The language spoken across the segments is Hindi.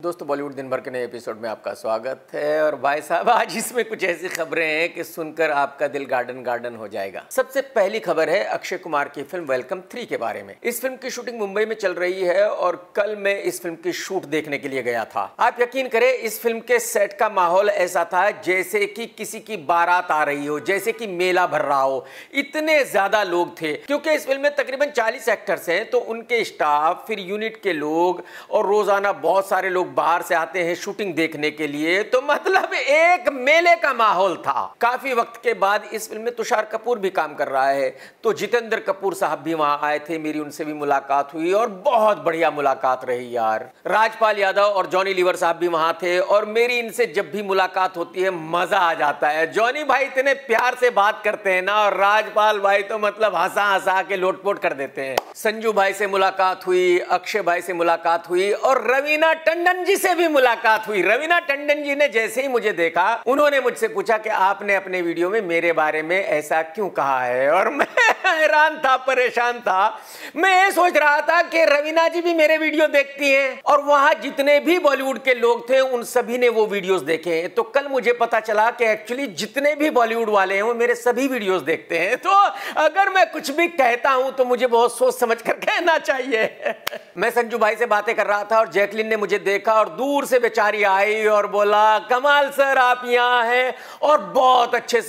दोस्तों बॉलीवुड दिन भर के नए एपिसोड में आपका स्वागत है। और भाई साहब आज इसमें कुछ ऐसी खबरें हैं कि सुनकर आपका दिल गार्डन गार्डन हो जाएगा। सबसे पहली खबर है अक्षय कुमार की फिल्म वेलकम 3 के बारे में। इस फिल्म की शूटिंग मुंबई में चल रही है और कल मैं इस फिल्म की शूट देखने के लिए गया था। आप यकीन करें इस फिल्म के सेट का माहौल ऐसा था जैसे कि किसी की बारात आ रही हो, जैसे कि मेला भर रहा हो। इतने ज्यादा लोग थे क्योंकि इस फिल्म में तकरीबन 40 एक्टर्स हैं, तो उनके स्टाफ, फिर यूनिट के लोग और रोजाना बहुत सारे लोग बाहर से आते हैं शूटिंग देखने के लिए। तो मतलब एक मेले का माहौल था। काफी वक्त के बाद इस फिल्म में तुषार कपूर भी काम कर रहा है, तो जितेंद्र कपूर साहब भी वहां आए थे। मेरी उनसे भी मुलाकात हुई और बहुत बढ़िया मुलाकात रही यार। राजपाल यादव और जॉनी लीवर साहब भी वहां थे और मेरी इनसे जब भी मुलाकात होती है मजा आ जाता है। जॉनी भाई इतने प्यार से बात करते हैं ना, और राजपाल भाई तो मतलब हंसा हंसा के लोटपोट कर देते हैं। संजू भाई से मुलाकात हुई, अक्षय भाई से मुलाकात हुई और रवीना टंडन जी से भी मुलाकात हुई। रवीना टंडन जी ने जैसे ही मुझे देखा उन्होंने मुझसे पूछा कि आपने अपने वीडियो में मेरे बारे में ऐसा क्यों कहा है। और मैं हैरान था, परेशान था। मैं ये सोच रहा था कि रवीना जी भी मेरे वीडियो देखती हैं और वहां जितने भी बॉलीवुड के लोग थे उन सभी ने वो वीडियोस देखे हैं। तो कल मुझे पता चला कि एक्चुअली जितने भी बॉलीवुड वाले हैं वो मेरे सभी वीडियोस देखते हैं। तो अगर मैं कुछ भी कहता हूं तो मुझे बहुत सोच समझ कर कहना चाहिए। मैं संजू भाई से बातें कर रहा था और जैकलिन ने मुझे देखा और दूर से बेचारी आई और बोला कमाल सर आप यहाँ हैं, और बहुत अच्छे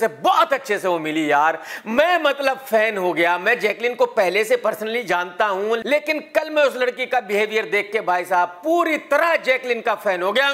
से वो मिली यार। मैं मतलब फैन हो गया। मैं जैकलिन को पहले से पर्सनली जानता हूं, लेकिन कल मैं उस लड़की का बिहेवियर देख के भाई साहब पूरी तरह जैकलिन का फैन हो गया।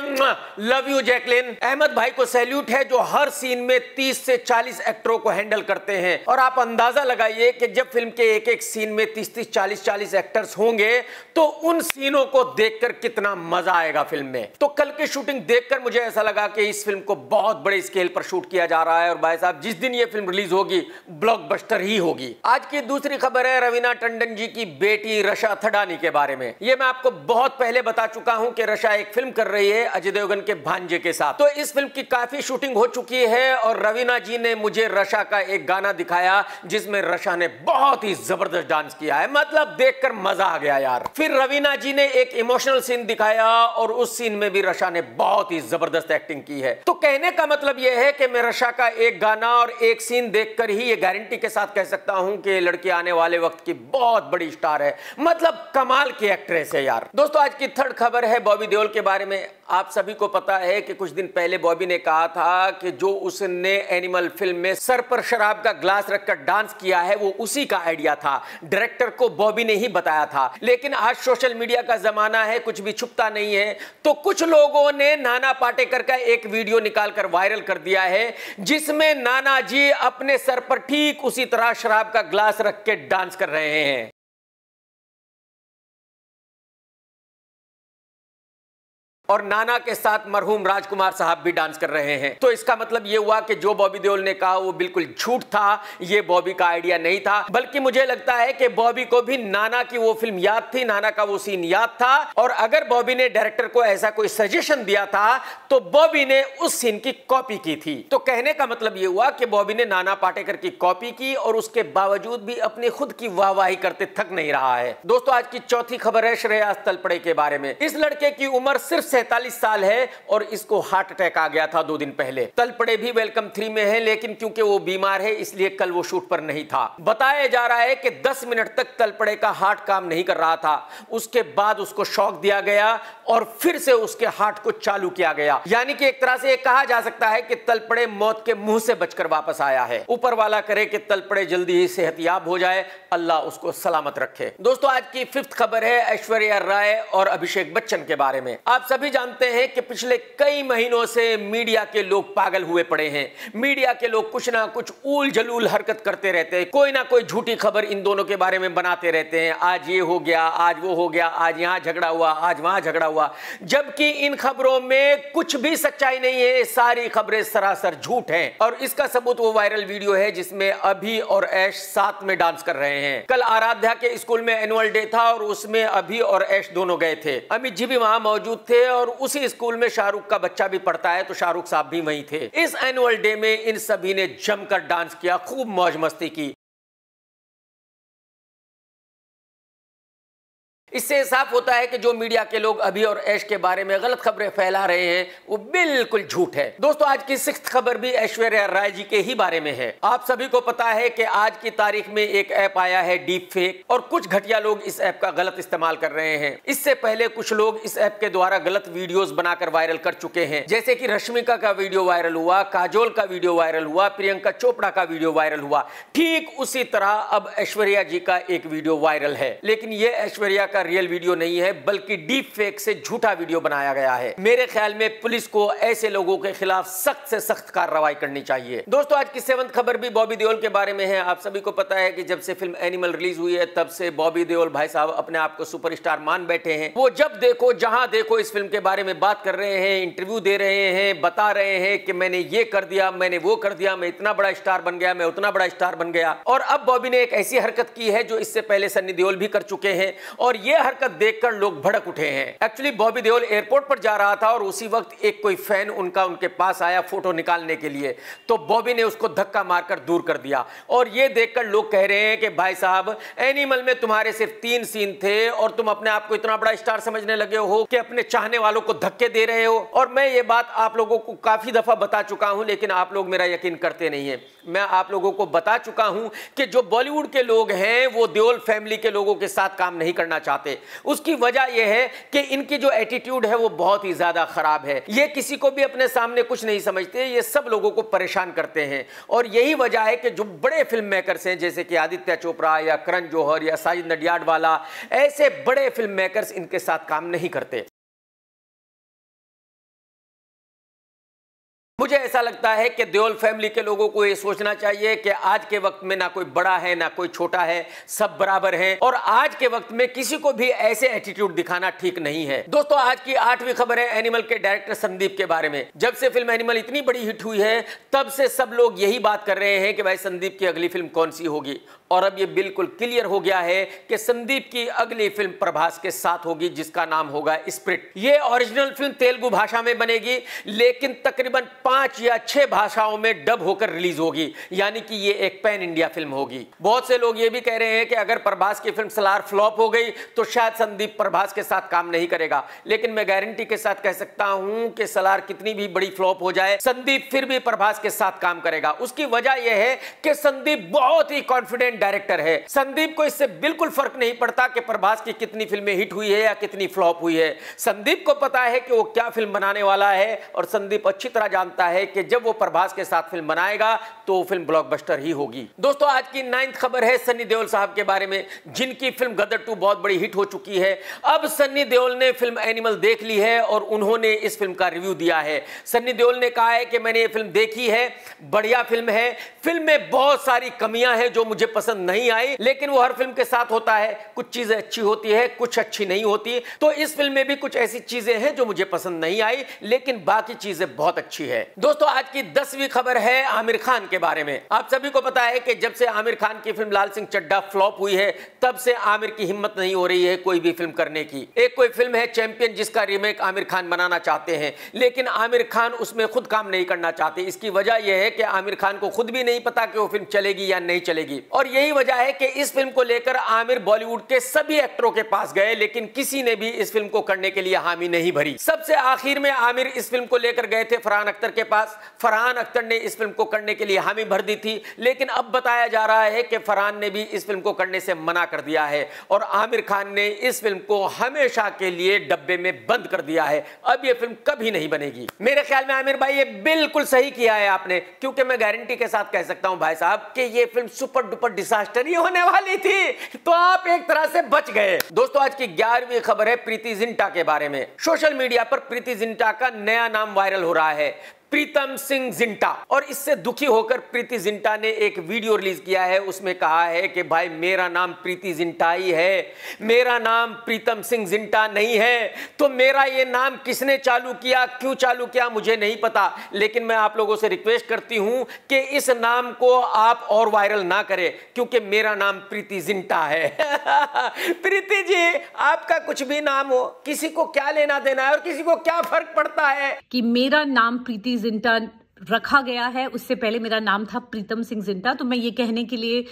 Love you Jacqueline. अहमद भाई को सैल्यूट है जो हर सीन में 30 से 40 एक्टरों को हैंडल करते हैं। और आप अंदाजा लगाइए कि जब फिल्म के एक एक सीन में 30-30, 40-40 एक्टर्स होंगे तो उन सीनों को देखकर कितना मजा आएगा फिल्म में। तो कल की शूटिंग देखकर मुझे ऐसा लगा कि इस फिल्म को बहुत बड़े स्केल पर शूट किया जा रहा है और भाई साहब जिस दिन ये फिल्म रिलीज होगी ब्लॉकबस्टर ही होगी। आज की दूसरी खबर है रवीना टंडन जी की बेटी रशा थडानी के बारे में। ये मैं आपको बहुत पहले बता चुका हूं कि रशा एक फिल्म कर रही है अजय देवगन के भांजे के साथ। तो इस फिल्म की काफी शूटिंग हो चुकी है और रवीना जी ने मुझे रशा का एक गाना दिखाया जिसमें रशा ने बहुत ही जबरदस्त डांस किया है। मतलब देखकर मजा आ गया यार। फिर रवीना जी ने एक इमोशनल सीन दिखाया और उस सीन में भी रशा ने बहुत ही जबरदस्त एक्टिंग की है। तो कहने का मतलब यह है कि मैं रशा का एक गाना और एक सीन देखकर ही ये गारंटी के साथ कह सकता हूं कि लड़की आने वाले वक्त की बहुत बड़ी स्टार है। मतलब कमाल की एक्ट्रेस है यार। दोस्तों आज की थर्ड खबर है बॉबी देओल के बारे में। आप सभी को पता है कि कुछ दिन पहले बॉबी ने कहा था कि जो उसने एनिमल फिल्म में सर पर शराब का ग्लास रखकर डांस किया है वो उसी का आइडिया था। डायरेक्टर को बॉबी ने ही बताया था। लेकिन आज सोशल मीडिया का जमाना है, कुछ भी छुपता नहीं है। तो कुछ लोगों ने नाना पाटेकर का एक वीडियो निकालकर वायरल कर दिया है जिसमें नाना जी अपने सर पर ठीक उसी तरह शराब का ग्लास रख के डांस कर रहे हैं। और नाना के साथ मरहूम राजकुमार साहब भी डांस कर रहे हैं। तो इसका मतलब यह हुआ कि जो बॉबी देओल ने कहा वो बिल्कुल झूठ था, ये बॉबी का आइडिया नहीं था। बल्कि मुझे लगता है कि बॉबी को भी नाना की वो फिल्म याद थी, नाना का वो सीन याद था। और अगर बॉबी ने डायरेक्टर को ऐसा कोई सजेशन दिया था तो बॉबी ने उस सीन की कॉपी की थी। तो कहने का मतलब यह हुआ कि बॉबी ने नाना पाटेकर की कॉपी की और उसके बावजूद भी अपनी खुद की वाहवाही करते थक नहीं रहा है। दोस्तों आज की चौथी खबर है श्रेयास तलपड़े के बारे में। इस लड़के की उम्र सिर्फ 47 साल है और इसको हार्ट अटैक आ गया था 2 दिन पहले। तलपड़े भी वेलकम 3 में है, लेकिन क्योंकि वो बीमार है इसलिए कल वो शूट पर नहीं था। बताया जा रहा है कि 10 मिनट तक तलपड़े का हार्ट काम नहीं कर रहा था। उसके बाद उसको शॉक दिया गया और फिर से उसके हार्ट को चालू किया गया। यानी कि एक तरह से कहा जा सकता है कि तलपड़े मौत के मुंह से बचकर वापस आया है। ऊपर वाला करे कि तलपड़े जल्दी ही सेहतयाब हो जाए, अल्लाह उसको सलामत रखे। दोस्तों आज की 5th खबर है ऐश्वर्या राय और अभिषेक बच्चन के बारे में। आप सभी जानते हैं कि पिछले कई महीनों से मीडिया के लोग पागल हुए पड़े हैं। मीडिया के लोग कुछ ना कुछ ऊल जलूल हरकत करते रहते हैं, कोई ना कोई झूठी खबर इन दोनों के बारे में बनाते रहते हैं। आज ये हो गया, आज वो हो गया, आज यहां झगड़ा हुआ, आज वहां झगड़ा हुआ, जबकि इन खबरों में कुछ भी सच्चाई नहीं है। सारी खबरें सरासर झूठ हैं। और इसका सबूत वो वायरल वीडियो है जिसमें अभी और ऐश साथ में डांस कर रहे हैं। कल आराध्या के स्कूल में एनुअल डे था और उसमें अभी और ऐश दोनों गए थे। अमित जी भी वहां मौजूद थे और उसी स्कूल में शाहरुख का बच्चा भी पढ़ता है, तो शाहरुख साहब भी वहीं थे। इस एनुअल डे में इन सभी ने जमकर डांस किया, खूब मौज मस्ती की। इससे साफ होता है कि जो मीडिया के लोग अभी और ऐश के बारे में गलत खबरें फैला रहे हैं वो बिल्कुल झूठ है। दोस्तों, आज की 6th खबर भी ऐश्वर्या राय जी के ही बारे में है। आप सभी को पता है कि आज की तारीख में एक ऐप आया है डीप फेक, और कुछ घटिया लोग इस ऐप का गलत इस्तेमाल कर रहे हैं। इससे पहले कुछ लोग इस ऐप के द्वारा गलत वीडियोस बनाकर वायरल कर चुके हैं, जैसे कि रश्मिका का वीडियो वायरल हुआ, काजोल का वीडियो वायरल हुआ, प्रियंका चोपड़ा का वीडियो वायरल हुआ। ठीक उसी तरह अब ऐश्वर्या जी का एक वीडियो वायरल है, लेकिन यह ऐश्वर्या का रियल वीडियो नहीं है, बल्कि डीप फेक से झूठा वीडियो बनाया गया है। मेरे ख्याल में पुलिस को ऐसे लोगों के खिलाफ सख्त से सख्त कार्रवाई करनी चाहिए। दोस्तों, आज की 7th खबर भी बॉबी देओल के बारे में है। आप सभी को पता है कि जब से फिल्म एनिमल रिलीज हुई है तब से बॉबी देओल भाई साहब अपने आप को सुपरस्टार मान बैठे हैं। वो जब देखो जहां देखो इस फिल्म के बारे में बात कर रहे हैं, इंटरव्यू दे रहे हैं, बता रहे हैं कि मैंने ये कर दिया, मैंने वो कर दिया, मैं इतना बड़ा स्टार बन गया, मैं उतना बड़ा स्टार बन गया। और अब बॉबी ने एक ऐसी हरकत की है जो इससे पहले सन्नी देओल भी कर चुके हैं, और यह हरकत देखकर लोग भड़क उठे हैं। एक्चुअली बॉबी देओल एयरपोर्ट पर जा रहा था और उसी वक्त एक कोई फैन उनके पास आया फोटो निकालने के लिए, तो बॉबी ने उसको धक्का मारकर दूर कर दिया। और यह देखकर लोग कह रहे हैं कि भाई साहब, एनिमल में तुम्हारे सिर्फ 3 सीन थे और तुम अपने आप को इतना बड़ा स्टार समझने लगे हो कि अपने चाहने वालों को धक्के दे रहे हो। और मैं ये बात आप लोगों को काफी दफा बता चुका हूं, लेकिन आप लोग मेरा यकीन करते नहीं है। मैं आप लोगों को बता चुका हूं कि जो बॉलीवुड के लोग हैं वो देओल फैमिली के लोगों के साथ काम नहीं करना चाहते। उसकी वजह यह है कि इनकी जो एटीट्यूड है वो बहुत ही ज्यादा खराब है। ये किसी को भी अपने सामने कुछ नहीं समझते, ये सब लोगों को परेशान करते हैं। और यही वजह है कि जो बड़े फिल्म मेकर्स हैं, जैसे कि आदित्य चोपड़ा या करण जौहर या साजिद नडियाडवाला, ऐसे बड़े फिल्म मेकर्स इनके साथ काम नहीं करते। मुझे ऐसा लगता है कि देओल फैमिली के लोगों को यह सोचना चाहिए कि आज के वक्त में ना कोई बड़ा है ना कोई छोटा है, सब बराबर हैं, और आज के वक्त में किसी को भी ऐसे एटीट्यूड दिखाना ठीक नहीं है। दोस्तों, आज की 8वीं खबर है एनिमल के डायरेक्टर संदीप के बारे में। जब से फिल्म एनिमल इतनी बड़ी हिट हुई है तब से सब लोग यही बात कर रहे हैं कि भाई संदीप की अगली फिल्म कौन सी होगी, और अब ये बिल्कुल क्लियर हो गया है कि संदीप की अगली फिल्म प्रभास के साथ होगी, जिसका नाम होगा स्प्रिट। ये ओरिजिनल फिल्म तेलुगु भाषा में बनेगी, लेकिन तकरीबन 5 या 6 भाषाओं में डब होकर रिलीज होगी, यानी कि ये एक पैन इंडिया फिल्म होगी। बहुत से लोग ये भी कह रहे हैं कि अगर प्रभास की फिल्म सलार फ्लॉप हो गई तो शायद संदीप प्रभास के साथ काम नहीं करेगा, लेकिन मैं गारंटी के साथ कह सकता हूं कि सलार कितनी भी बड़ी फ्लॉप हो जाए, संदीप फिर भी प्रभास के साथ काम करेगा। उसकी वजह यह है कि संदीप बहुत ही कॉन्फिडेंट डायरेक्टर है। संदीप को इससे बिल्कुल फर्क नहीं पड़ता कि प्रभास की कितनी फिल्में हिट हुई है या कितनी फ्लॉप हुई है। संदीप को पता है कि वो क्या फिल्म बनाने वाला है, और संदीप अच्छी तरह जानता है कि जब वो प्रभास के साथ फिल्म बनाएगा तो वो फिल्म ब्लॉकबस्टर ही होगी। दोस्तों, आज की 9th खबर है सन्नी देओल साहब के बारे में, जिनकी फिल्म गदर 2 बहुत बड़ी हिट हो चुकी है। अब सन्नी देओल ने फिल्म एनिमल देख ली है और उन्होंने इस फिल्म का रिव्यू दिया है। सन्नी देओल ने कहा है कि मैंने ये फिल्म देखी है, बढ़िया फिल्म है, फिल्म में बहुत सारी कमियां हैं जो मुझे पसंद नहीं आई, लेकिन वो हर फिल्म के साथ होता है, कुछ चीजें अच्छी होती है, कुछ अच्छी नहीं होती। तो इस फिल्म में भी कुछ ऐसी चीजें हैं जो मुझे पसंद नहीं आई, लेकिन बाकी चीजें बहुत अच्छी है। दोस्तों, आज की 10वीं खबर है आमिर खान के बारे में। आप सभी को पता है कि जब से आमिर खान की फिल्म लाल सिंह चड्ढा फ्लॉप हुई है तब से आमिर की हिम्मत नहीं हो रही है कोई भी फिल्म करने की। एक कोई फिल्म है चैंपियन, जिसका रीमेक आमिर खान बनाना चाहते हैं, लेकिन आमिर खान उसमें खुद काम नहीं करना चाहते। इसकी वजह यह है कि आमिर खान को खुद भी नहीं पता कि वो फिल्म चलेगी या नहीं चलेगी, और यही वजह है कि इस फिल्म को लेकर आमिर बॉलीवुड के सभी एक्टरों के पास गए, लेकिन किसी ने भी इस फिल्म को करने के लिए हामी नहीं भरी। सबसे आखिर में आमिर इस फिल्म को लेकर गए थे फरहान अख्तर के पास। फरहान अख्तर ने इस फिल्म को करने के लिए हामी भर दी थी, लेकिन अब बताया जा रहा है कि फरहान ने भी इस फिल्म को करने से मना कर दिया है, और आमिर खान ने इस फिल्म को हमेशा के लिए डब्बे में बंद कर दिया है। अब यह फिल्म कभी नहीं बनेगी। मेरे ख्याल में आमिर भाई ये बिल्कुल सही किया है आपने, क्योंकि मैं गारंटी के साथ कह सकता हूं भाई साहब कि ये फिल्म सुपर डुपर डिजास्टर ही होने वाली थी, तो आप एक तरह से बच गए। दोस्तों, आज की 11वीं खबर है प्रीति जिंटा के बारे में। सोशल मीडिया पर प्रीति जिंटा का नया नाम वायरल हो रहा है, प्रीतम सिंह जिंटा, और इससे दुखी होकर प्रीति जिंटा ने एक वीडियो रिलीज किया है। उसमें कहा है कि भाई मेरा नाम प्रीति जिंटा ही है, मेरा नाम प्रीतम सिंह जिंटा नहीं है। तो मेरा ये नाम किसने चालू किया, क्यों चालू किया, मुझे नहीं पता, लेकिन मैं आप लोगों से रिक्वेस्ट करती हूं कि इस नाम को आप और वायरल ना करें, क्योंकि मेरा नाम प्रीति जिंटा है। प्रीति जी, आपका कुछ भी नाम हो, किसी को क्या लेना देना है और किसी को क्या फर्क पड़ता है कि मेरा नाम प्रीति जिंटा रखा गया है। उससे पहले मेरा नाम था प्रीतम सिंह जिंटा। तो मैं ये कहने के लिए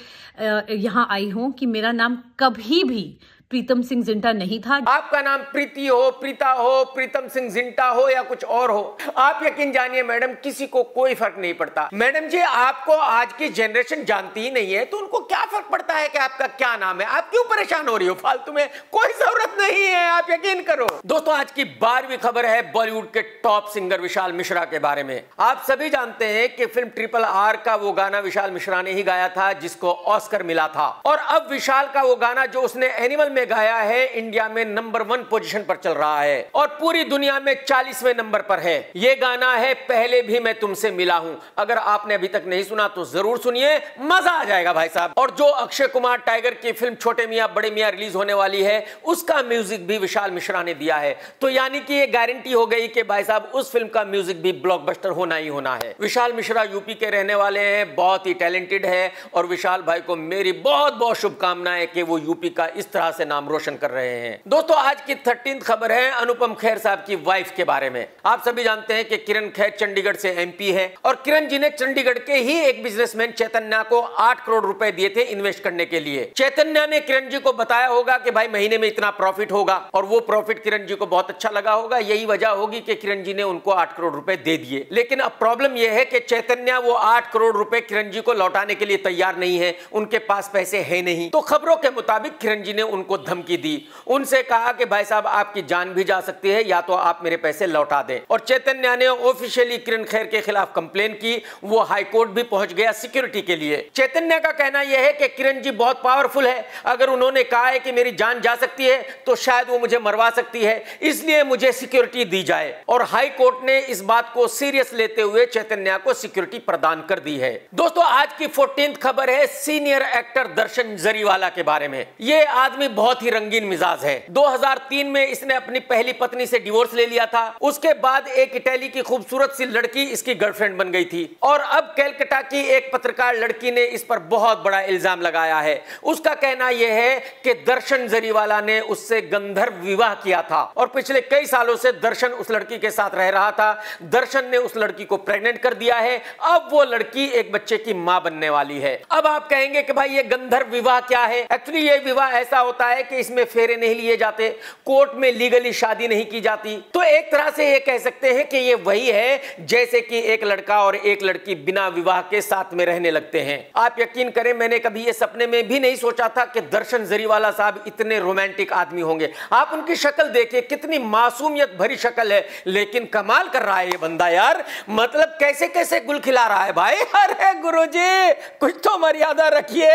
यहाँ आई हूँ कि मेरा नाम कभी भी प्रीतम सिंह जिंटा नहीं था। आपका नाम प्रीति हो, प्रीता हो, प्रीतम सिंह जिंटा हो या कुछ और हो, आप यकीन जानिए मैडम, किसी को कोई फर्क नहीं पड़ता। मैडम जी, आपको आज की जनरेशन जानती ही नहीं है, तो उनको क्या फर्क पड़ता है कि आपका क्या नाम है? आप क्यों परेशान हो रही हो फालतू में? कोई जरूरत नहीं है, आप यकीन करो। दोस्तों, आज की 12वीं खबर है बॉलीवुड के टॉप सिंगर विशाल मिश्रा के बारे में। आप सभी जानते हैं कि फिल्म RRR का वो गाना विशाल मिश्रा ने ही गाया था जिसको ऑस्कर मिला था, और अब विशाल का वो गाना जो उसने एनिमल में गाया है इंडिया में नंबर 1 पोजीशन पर चल रहा है और पूरी दुनिया में 40वें नंबर पर है। ये गाना है पहले भी मैं तुमसे मिला हूं। अगर आपने अभी तक नहीं सुना तो जरूर सुनिए, मजा आ जाएगा भाई साहब। और जो अक्षय कुमार टाइगर की फिल्म छोटे मियां बड़े मियां रिलीज होने वाली है, उसका म्यूजिक भी विशाल मिश्रा ने दिया है। तो यानी कि ये गारंटी हो गई कि भाई साहब उस फिल्म का म्यूजिक भी ब्लॉकबस्टर होना ही होना है। विशाल मिश्रा यूपी के रहने वाले हैं, बहुत ही टैलेंटेड है, और विशाल भाई को मेरी बहुत बहुत शुभकामनाएं कि वो यूपी का इस तरह से नाम रोशन कर रहे हैं। दोस्तों, आज की 13th खबर है अनुपम खेर साहब की वाइफ के बारे में। आप सभी जानते हैं कि किरण खेर चंडीगढ़ से MP है, और किरण जी ने चंडीगढ़ के ही एक बिजनेसमैन चैतन्या को 8 करोड़ रुपए दिए थे इन्वेस्ट करने के लिए। चैतन्या ने किरण जी को बताया होगा कि भाई महीने में इतना प्रॉफिट होगा, और वो प्रॉफिट किरण जी को बहुत अच्छा लगा होगा। यही वजह होगी कि किरण जी ने उनको 8 करोड़ रुपए दे दिए। लेकिन अब प्रॉब्लम यह है कि चैतन्या वो 8 करोड़ रुपए किरण जी को लौटाने के लिए तैयार नहीं है, उनके पास पैसे है नहीं। तो खबरों के मुताबिक किरण जी ने उनको धमकी दी, उनसे कहा कि भाई साहब आपकी जान भी जा सकती है, या तो आप मेरे पैसे लौटा दें। और चैतन्या ने ऑफिशियली किरण खेर के खिलाफ कंप्लेन की, वो हाई कोर्ट भी पहुंच गया सिक्योरिटी के लिए। चैतन्या का कहना यह है कि किरण जी बहुत पावरफुल है, अगर उन्होंने कहा है कि मेरी जान जा सकती है तो शायद वो मुझे मरवा सकती है, इसलिए मुझे सिक्योरिटी दी जाए। और हाई कोर्ट ने इस बात को सीरियस लेते हुए चैतन्या को सिक्योरिटी प्रदान कर दी है। दोस्तों, आज की 14th खबर है सीनियर एक्टर दर्शन जरीवाला के बारे में। ये आदमी बहुत ही रंगीन मिजाज है। 2003 में इसने अपनी पहली पत्नी से डिवोर्स ले लिया था। उसके बाद एक इटली की खूबसूरत सी लड़की इसकी गर्लफ्रेंड बन गई थी, और अब कलकत्ता की एक पत्रकार लड़की ने इस पर बहुत बड़ा इल्जाम लगाया है। उसका कहना यह है कि दर्शन जरीवाला ने उससे गंधर्व विवाह किया था, और पिछले कई सालों से दर्शन उस लड़की के साथ रह रहा था। दर्शन ने उस लड़की को प्रेग्नेंट कर दिया है, अब वो लड़की एक बच्चे की मां बनने वाली है। अब आप कहेंगे कि भाई ये गंधर्व विवाह क्या है? एक्चुअली ये विवाह ऐसा होता है कि इसमें फेरे नहीं लिए जाते, कोर्ट में लीगली शादी नहीं की जाती। तो एक तरह से ये कह सकते हैं कि ये वही है जैसे कि एक लड़का और एक लड़की बिना विवाह के साथ में रहने लगते हैं। आप यकीन करें, मैंने कभी ये सपने में भी नहीं सोचा था कि दर्शन जरीवाला साहब इतने रोमांटिक आदमी होंगे। आप उनकी शक्ल देखिए, कितनी मासूमियत भरी शक्ल है, लेकिन कमाल कर रहा है ये बंदा यार। मतलब कैसे कैसे गुल खिला रहा है भाई। अरे गुरुजी, कुछ तो मर्यादा रखिए।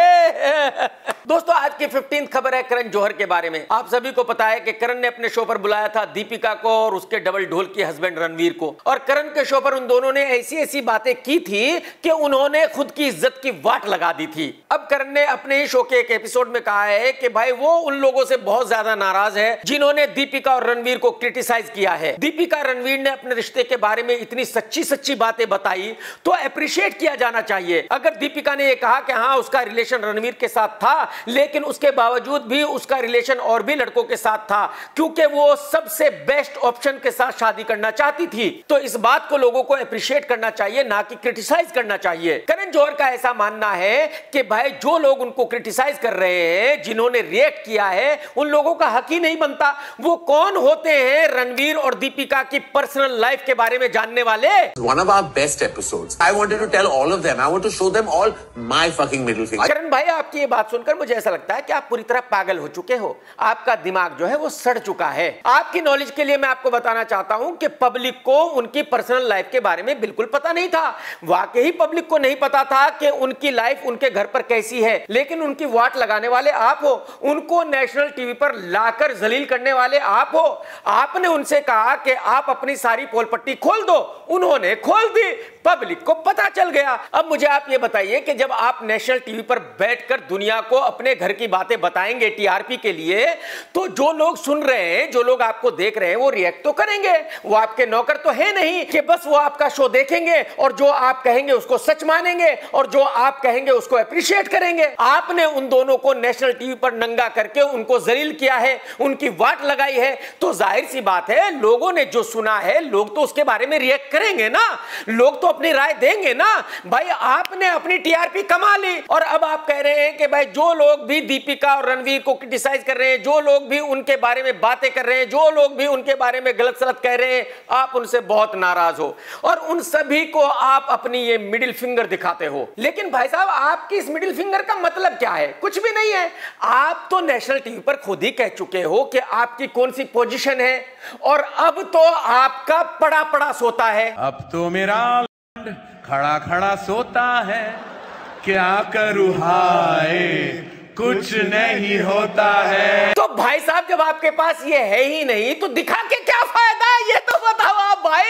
दोस्तों, आज की 15th खबर है करण जौहर के बारे में। आप सभी को पता है कि करण ने अपने शो पर बुलाया था दीपिका को और उसके डबल ढोल के हस्बैंड रणवीर को, और करण के शो पर उन दोनों ने ऐसी ऐसी बातें की थी कि उन्होंने खुद की इज्जत की वाट लगा दी थी। अब करण ने अपने ही शो के एक एपिसोड में कहा है कि भाई वो उन लोगों से बहुत ज्यादा नाराज है जिन्होंने दीपिका और रणवीर को क्रिटिसाइज किया है। दीपिका रणवीर ने अपने रिश्ते के बारे में इतनी सच्ची सच्ची बातें बताई तो अप्रिशिएट किया जाना चाहिए। अगर दीपिका ने यह कहा कि हाँ उसका रिलेशन रणवीर के साथ था, लेकिन उसके बावजूद भी उसका रिलेशन और भी लड़कों के साथ था क्योंकि वो सबसे बेस्ट ऑप्शन के साथ शादी करना चाहती थी, तो इस बात को लोगों को अप्रिशिएट करना चाहिए, ना कि क्रिटिसाइज करना चाहिए। करण जौहर का ऐसा मानना है कि भाई जो लोग उनको क्रिटिसाइज कर रहे हैं, जिन्होंने रिएक्ट किया है, उन लोगों का हक ही नहीं बनता। वो कौन होते हैं रणवीर और दीपिका की पर्सनल लाइफ के बारे में जानने वाले? One of our best episodes. I wanted to tell all of them. I want to show them all my fucking middle finger. करण भाई, आपकी ये बात सुनकर मुझे ऐसा लगता है कि आप पूरी तरह पागल हो चुके हो। आपका दिमाग जो है वो सड़ चुका है। आपकी नॉलेज के लिए मैं आपको बताना चाहता हूं कि पब्लिक को उनकी पर्सनल लाइफ के बारे में बिल्कुल पता नहीं था। वाकई पब्लिक को नहीं पता था कि उनकी लाइफ उनके घर पर कैसी है, लेकिन उनकी वाट लगाने वाले आप हो। उनको नेशनल टीवी पर लाकर जलील करने वाले आप हो। आपने उनसे कहा कि आप अपनी सारी पोलपट्टी खोल दो, उन्होंने खोल दी, पब्लिक को पता चल गया। अब मुझे आप ये बताइए कि जब आप नेशनल टीवी पर बैठकर दुनिया को अपने घर की बातें बताएंगे टीआरपी के लिए, तो जो लोग सुन रहे हैं, जो लोग आपको देख रहे हैं, वो रिएक्ट तो करेंगे। वो आपके नौकर तो है नहीं कि बस वो आपका शो देखेंगे और जो आप कहेंगे उसको सच मानेंगे और जो आप कहेंगे उसको अप्रिशिएट करेंगे। आपने उन दोनों को नेशनल टीवी पर नंगा करके उनको जलील किया है, उनकी वाट लगाई है, तो जाहिर सी बात है लोगों ने जो सुना है, लोग तो उसके बारे में रिएक्ट करेंगे ना, लोग तो अपनी राय देंगे ना। भाई आपने अपनी टीआरपी कमा ली और अब आप कह रहे हैं कि भाई जो लोग भी दीपिका और रणवीर को क्रिटिसाइज कर रहे हैं, जो लोग भी उनके बारे में बातें कर रहे हैं, जो लोग भी उनके बारे में गलत सलत कह रहे हैं, आप उनसे बहुत नाराज हो और उन सभी को आप अपनी ये मिडिल फिंगर दिखाते हो। लेकिन भाई साहब, आपकी इस मिडिल फिंगर का मतलब क्या है? कुछ भी नहीं है। आप तो नेशनल टीवी पर खुद ही कह चुके हो कि आपकी कौन सी पोजीशन है और अब तो आपका पड़ा पड़ा सोता है। अब तो मेरा खड़ा खड़ा सोता है, क्या करूं हाय कुछ नहीं होता है। तो भाई साहब, जब आपके पास ये है ही नहीं तो दिखा के क्या फायदा है, ये तो बताओ आप भाई।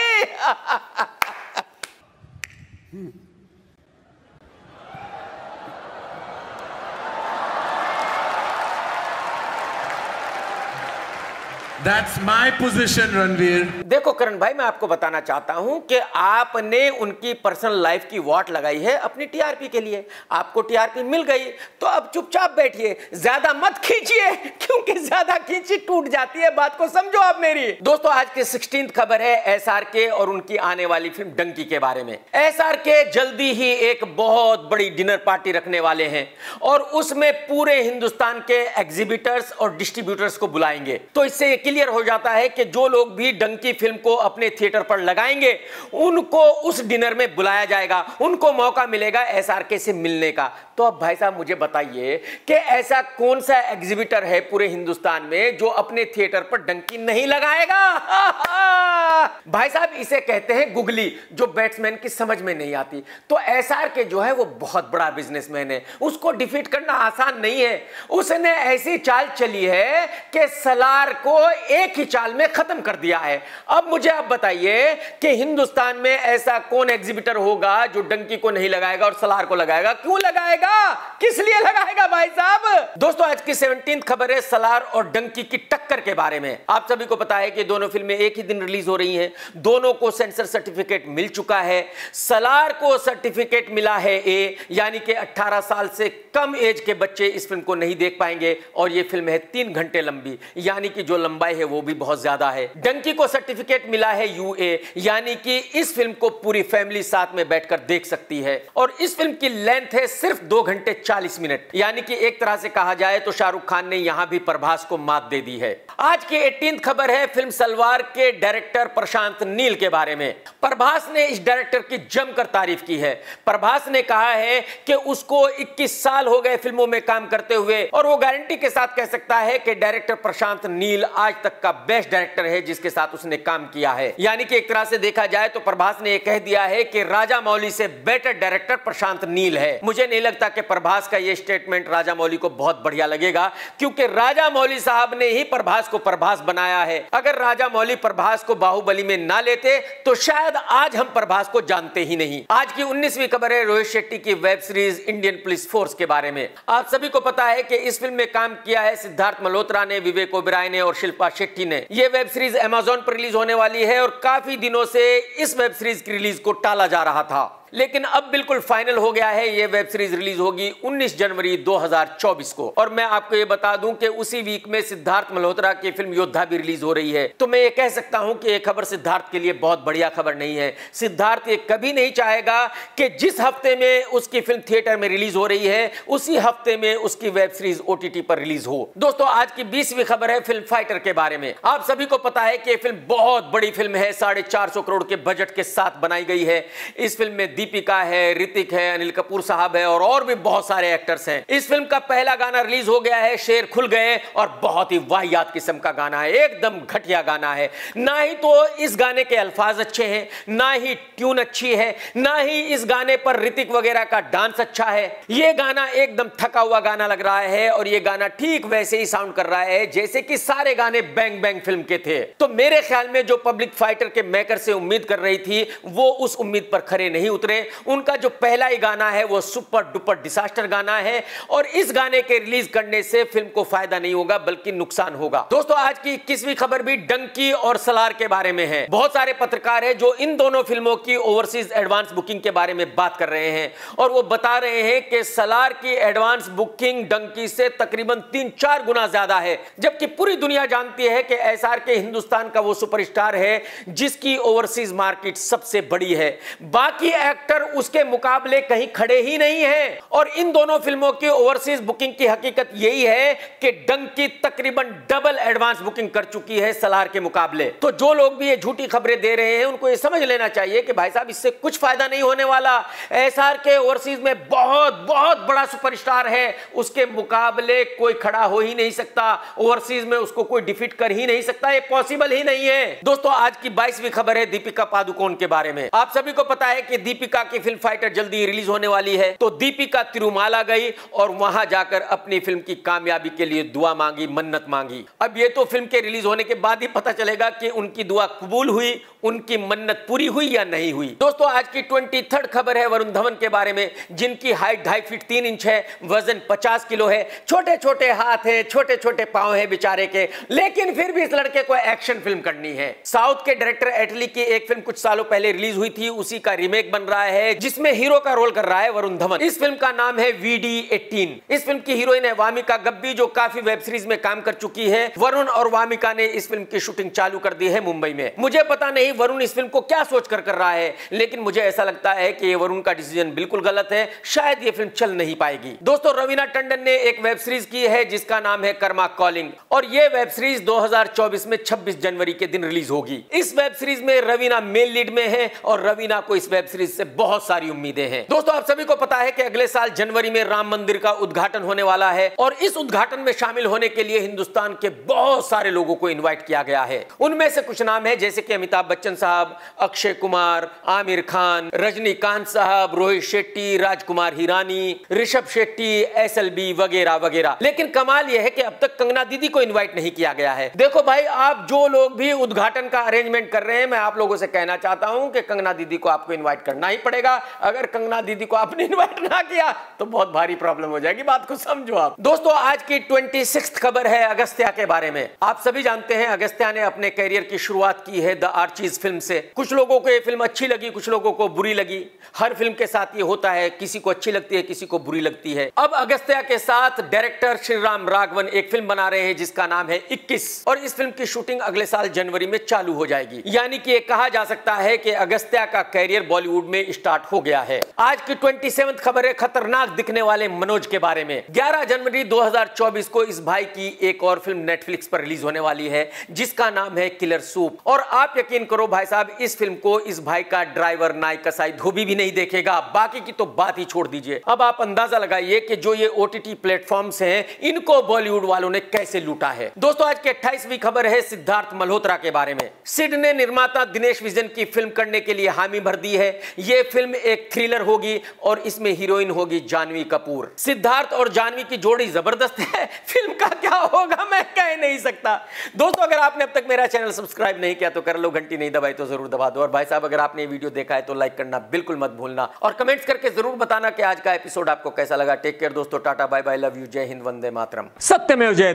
That's my position, Ranveer. देखो करण भाई, मैं आपको बताना चाहता हूं कि आपने उनकी पर्सनल लाइफ की वॉट लगाई है अपनी टीआरपी के लिए। आपको टीआरपी मिल गई तो अब चुपचाप बैठिए, ज्यादा मत खींचिए, क्योंकि ज्यादा खींची टूट जाती है। बात को समझो आप मेरी। दोस्तों, आज की 16th खबर है एसआरके और उनकी आने वाली फिल्म डंकी के बारे में। एसआरके जल्दी ही एक बहुत बड़ी डिनर पार्टी रखने वाले हैं और उसमें पूरे हिंदुस्तान के एग्जीबिटर्स और डिस्ट्रीब्यूटर्स को बुलाएंगे। तो इससे क्लियर हो जाता है कि जो लोग भी डंकी फिल्म को अपने थिएटर पर लगाएंगे उनको उस डिनर में बुलाया जाएगा, उनको मौका मिलेगा एसआरके से मिलने का। तो अब भाई साहब मुझे बताइए कि ऐसा कौन सा एग्जीबिटर है पूरे हिंदुस्तान में जो अपने थिएटर पर डंकी नहीं लगाएगा? भाई साहब, इसे कहते हैं गुगली, जो बैट्समैन की समझ में नहीं आती। तो एसआरके जो है वो बहुत बड़ा बिजनेसमैन है, उसको डिफीट करना आसान नहीं है। उसने ऐसी चाल चली है कि सलार को एक ही चाल में खत्म कर दिया है। अब मुझे आप बताइए कि हिंदुस्तान में ऐसा कौन एग्जीबिटर होगा जो डंकी को नहीं लगाएगा और सलार को लगाएगा? क्यों लगाएगा, किस लिए लगाएगा भाई साहब? दोस्तों, आज की 17th खबर है सलार और डंकी की टक्कर के बारे में। आप सभी को पता है कि दोनों फिल्में एक ही दिन रिलीज हो रही हैं, दोनों को सेंसर सर्टिफिकेट मिल चुका है। सलार को सर्टिफिकेट मिला है ए, यानी कि 18 साल से कम एज के बच्चे इस फिल्म को नहीं देख पाएंगे और यह फिल्म है 3 घंटे लंबी, यानी कि जो लंबाई है वो भी बहुत ज्यादा है। डंकी को सर्टिफिकेट मिला है यूए, यानी कि इस फिल्म को पूरी फैमिली साथ में बैठकर देख सकती है और इस फिल्म की लेंथ है सिर्फ 2 घंटे 40 मिनट, यानी कि एक तरह से कहा जाए तो शाहरुख खान ने यहां भी प्रभास को मात दे दी है। आज की 18th खबर है फिल्म सलवार के डायरेक्टर प्रशांत नील के बारे में। प्रभास ने इस डायरेक्टर की जमकर तारीफ की है। प्रभास ने कहा है कि उसको 21 साल हो गए फिल्मों में काम करते हुए और वो गारंटी के साथ कह सकता है कि डायरेक्टर प्रशांत नील आज तक का बेस्ट डायरेक्टर है जिसके साथ उसने काम किया है। यानी कि एक तरह से देखा जाए तो प्रभास ने यह कह दिया है कि राजा मौली से बेटर डायरेक्टर प्रशांत नील है। मुझे नहीं लगता कि प्रभास का यह स्टेटमेंट राजा मौली को बहुत बढ़िया लगेगा, क्योंकि राजा मौली साहब ने ही प्रभास को प्रभास बनाया है। अगर राजा मौली प्रभास को बाहुबली में ना लेते तो शायद आज हम प्रभास को जानते ही नहीं। आज की 19वीं खबर है रोहित शेट्टी की web series Indian police force के बारे में। आप सभी को पता है कि इस फिल्म में काम किया है सिद्धार्थ मल्होत्रा ने, विवेक ओबेरॉय ने और शिल्पा शेट्टी ने। यह वेब सीरीज अमेज़न पर रिलीज होने वाली है और काफी दिनों से इस वेब सीरीज की रिलीज को टाला जा रहा था, लेकिन अब बिल्कुल फाइनल हो गया है। यह वेब सीरीज रिलीज होगी 19 जनवरी 2024 को। और मैं आपको यह बता दूं कि उसी वीक में सिद्धार्थ मल्होत्रा की फिल्म योद्धा भी रिलीज हो रही है। तो मैं ये कह सकता हूं कि यह खबर सिद्धार्थ के लिए बहुत बढ़िया खबर नहीं है। सिद्धार्थ ये कभी नहीं चाहेगा कि जिस हफ्ते में उसकी फिल्म थिएटर में रिलीज हो रही है उसी हफ्ते में उसकी वेब सीरीज OTT पर रिलीज हो। दोस्तों, आज की 20वीं खबर है फिल्म फाइटर के बारे में। आप सभी को पता है कि यह फिल्म बहुत बड़ी फिल्म है, 450 करोड़ के बजट के साथ बनाई गई है। इस फिल्म में दीपिका है, ऋतिक है, अनिल कपूर साहब है और भी बहुत सारे एक्टर्स हैं। इस फिल्म का पहला गाना रिलीज हो गया है, शेर खुल गए, और बहुत ही वाहियात किस्म का गाना है, एकदम घटिया गाना है। ना ही तो इस गाने के अल्फाज अच्छे हैं, ना ही ट्यून अच्छी है, ना ही इस गाने पर ऋतिक वगैरह का डांस अच्छा है। यह गाना एकदम थका हुआ गाना लग रहा है और यह गाना ठीक वैसे ही साउंड कर रहा है जैसे कि सारे गाने बैंग बैंग फिल्म के थे। तो मेरे ख्याल में जो पब्लिक फाइटर के मेकर से उम्मीद कर रही थी वो उस उम्मीद पर खरे नहीं उतरे। उनका जो पहला ही गाना है वो सुपर डुपर डिजास्टर गाना है और इस गाने के रिलीज करने से फिल्म को फायदा नहीं होगा बल्कि नुकसान होगा। दोस्तों, आज की 21वीं खबर भी डंकी और सलार के बारे में है। बहुत सारे पत्रकार हैं जो इन दोनों फिल्मों की ओवरसीज एडवांस बुकिंग के बारे में बात कर रहे हैं और वो बता रहे हैं कि सलार की एडवांस बुकिंग डंकी से तकरीबन 3-4 गुना ज्यादा है, जबकि पूरी दुनिया जानती है कि एसआरके हिंदुस्तान का वो सुपरस्टार है जिसकी ओवरसीज मार्केट सबसे बड़ी है। बाकी एक्टर उसके मुकाबले कहीं खड़े ही नहीं हैं। और इन दोनों फिल्मों की ओवरसीज बुकिंग की हकीकत यही है कि डंकी तकरीबन डबल एडवांस बुकिंग कर चुकी है सलार के मुकाबले। तो जो लोग भी ये झूठी खबरें दे रहे हैं उनको ये समझ लेना चाहिए कि भाई साहब इससे कुछ फायदा नहीं होने वाला। एसआर के ओवरसीज में बहुत बहुत बड़ा सुपरस्टार है, उसके मुकाबले कोई खड़ा हो ही नहीं सकता। ओवरसीज में उसको कोई डिफीट कर ही नहीं सकता, ये पॉसिबल ही नहीं है। दोस्तों आज की 22वीं खबर है दीपिका पादुकोण के बारे में। आप सभी को पता है कि दीपिका की फिल्म फाइटर जल्दी रिलीज होने वाली है। तो दीपिका तिरुमाला गई और वहां जाकर अपनी फिल्म की कामयाबी के लिए दुआ मांगी, मन्नत मांगी। अब ये तो फिल्म के रिलीज होने के बाद ही पता चलेगा कि उनकी दुआ कबूल हुई, उनकी मन्नत पूरी हुई या नहीं हुई। दोस्तों आज की 23rd खबर है वरुण धवन के बारे में, जिनकी हाइट 2.5 फीट 3 इंच है, वजन 50 किलो है, छोटे छोटे हाथ हैं, छोटे छोटे पांव हैं बेचारे के, लेकिन फिर भी इस लड़के को एक्शन फिल्म करनी है। साउथ के डायरेक्टर एटली की एक फिल्म कुछ सालों पहले रिलीज हुई थी, उसी का रीमेक बन रहा है जिसमें हीरो का रोल कर रहा है वरुण धवन। इस फिल्म का नाम है VD18। इस फिल्म की हीरोइन है वामिका गब्बी, जो काफी वेब सीरीज में काम कर चुकी है। वरुण और वामिका ने इस फिल्म की शूटिंग चालू कर दी है मुंबई में। मुझे पता नहीं वरुण इस फिल्म को क्या सोचकर कर रहा है, लेकिन मुझे ऐसा लगता है कि वरुण का डिसीजन बिल्कुल गलत है, शायद ये फिल्म चल नहीं पाएगी। दोस्तों रवीना टंडन ने एक वेब सीरीज की है जिसका नाम है कर्मा कॉलिंग, और ये वेब सीरीज 2024 में 26 जनवरी के दिन रिलीज होगी। इस वेब सीरीज में रवीना मेन लीड में है और रवीना को इस वेब सीरीज से बहुत सारी उम्मीदें हैं। दोस्तों आप सभी को पता है कि अगले साल जनवरी में राम मंदिर का उद्घाटन होने वाला है, और इस उद्घाटन में शामिल होने के लिए हिंदुस्तान के बहुत सारे लोगों को इनवाइट किया गया है। उनमें से कुछ नाम है जैसे कि अमिताभ बच्चन साहब, अक्षय कुमार, आमिर खान, रजनीकांत साहब, रोहित शेट्टी, राजकुमार हिरानी, ऋषभ शेट्टी, SLB वगैरह वगैरह। लेकिन कमाल यह है कि अब तक कंगना दीदी को इनवाइट नहीं किया गया है। देखो भाई, आप जो लोग भी उद्घाटन का अरेंजमेंट कर रहे हैं, मैं आप लोगों से कहना चाहता हूं कि कंगना दीदी को आपको इनवाइट करना ही पड़ेगा। अगर कंगना दीदी को आपने इनवाइट ना किया तो बहुत भारी प्रॉब्लम हो जाएगी, बात को समझो आप। दोस्तों आज की 26th खबर है अगस्त्या के बारे में। आप सभी जानते हैं अगस्त्या ने अपने करियर की शुरुआत की है द आर्चीज फिल्म से। कुछ लोगों को ये फिल्म अच्छी लगी, कुछ लोगों को बुरी लगी। हर फिल्म के साथ ये होता है, किसी को अच्छी लगती है, किसी को बुरी लगती है। अब अगस्त्या के साथ डायरेक्टर श्रीराम राघवन एक फिल्म बना रहे हैं जिसका नाम है 21, और इस फिल्म की शूटिंग अगले साल जनवरी में चालू हो जाएगी। यानी कि ये कहा जा सकता है कि अगस्त्या का कैरियर बॉलीवुड में स्टार्ट हो गया है। आज की 27th खबर है खतरनाक दिखने वाले मनोज के बारे में। 11 जनवरी 2024 को इस भाई की एक और फिल्म नेटफ्लिक्स पर रिलीज होने वाली है जिसका नाम है किलर सूप। और आप यकीन करो भाई साहब, इस फिल्म को इस भाई का ड्राइवर, नाई, कसाई, धोबी भी नहीं देखेगा, बाकी की तो बात ही छोड़ दीजिए। अब आप अंदाजा लगाइए कि जो ये OTT प्लेटफॉर्म्स हैं, इनको बॉलीवुड वालों ने कैसे लूटा है। दोस्तों आज की 28वीं खबर है सिद्धार्थ मल्होत्रा के बारे में। सिड ने निर्माता दिनेश विजन की फिल्म करने के लिए हामी भर दी है। यह फिल्म एक थ्रिलर होगी और इसमें हीरोइन होगी जानवी कपूर। सिद्धार्थ और जानवी की जोड़ी जबरदस्त है, फिल्म का क्या होगा मैं कह नहीं सकता। दोस्तों अगर आपने अब तक मेरा चैनल सब्सक्राइब नहीं किया तो कर लो, घंटी नहीं दबाई तो जरूर दबा दो। और भाई साहब अगर आपने वीडियो देखा है तो लाइक करना बिल्कुल मत भूलना, और कमेंट्स करके जरूर बताना कि आज का एपिसोड आपको कैसा लगा। टेक केयर दोस्तों, tata bye bye, love you, जय हिंद, वंदे मातरम। सत्यमेव जयते।